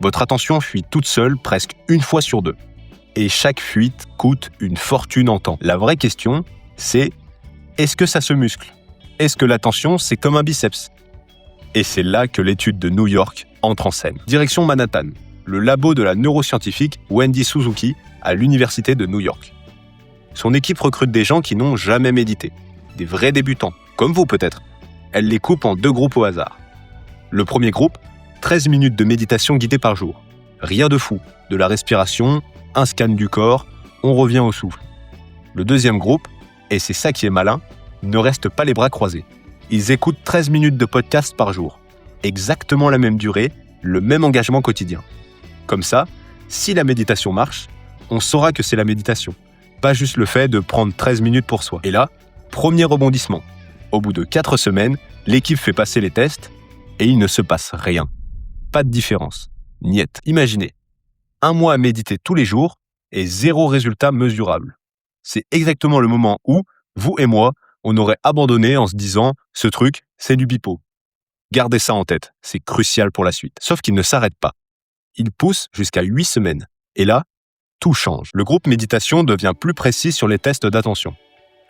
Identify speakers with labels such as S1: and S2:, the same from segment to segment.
S1: votre attention fuit toute seule presque une fois sur deux. Et chaque fuite coûte une fortune en temps. La vraie question, c'est est-ce que ça se muscle ? Est-ce que l'attention, c'est comme un biceps ? Et c'est là que l'étude de New York entre en scène. Direction Manhattan, le labo de la neuroscientifique Wendy Suzuki à l'université de New York. Son équipe recrute des gens qui n'ont jamais médité, des vrais débutants, comme vous peut-être. Elle les coupe en 2 groupes au hasard. Le premier groupe, 13 minutes de méditation guidée par jour. Rien de fou, de la respiration, un scan du corps, on revient au souffle. Le deuxième groupe, et c'est ça qui est malin, ne restent pas les bras croisés. Ils écoutent 13 minutes de podcast par jour. Exactement la même durée, le même engagement quotidien. Comme ça, si la méditation marche, on saura que c'est la méditation, pas juste le fait de prendre 13 minutes pour soi. Et là, premier rebondissement. Au bout de 4 semaines, l'équipe fait passer les tests et il ne se passe rien. Pas de différence. Niet. Imaginez, 1 mois à méditer tous les jours et 0 résultat mesurable. C'est exactement le moment où, vous et moi, on aurait abandonné en se disant « ce truc, c'est du pipeau ». Gardez ça en tête, c'est crucial pour la suite. Sauf qu'il ne s'arrête pas. Il pousse jusqu'à 8 semaines. Et là, tout change. Le groupe méditation devient plus précis sur les tests d'attention.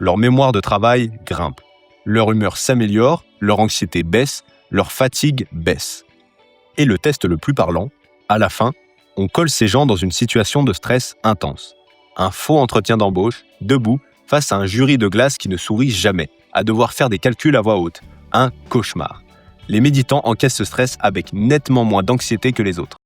S1: Leur mémoire de travail grimpe. Leur humeur s'améliore, leur anxiété baisse, leur fatigue baisse. Et le test le plus parlant, à la fin, on colle ces gens dans une situation de stress intense. Un faux entretien d'embauche, debout, face à un jury de glace qui ne sourit jamais, à devoir faire des calculs à voix haute. Un cauchemar. Les méditants encaissent ce stress avec nettement moins d'anxiété que les autres.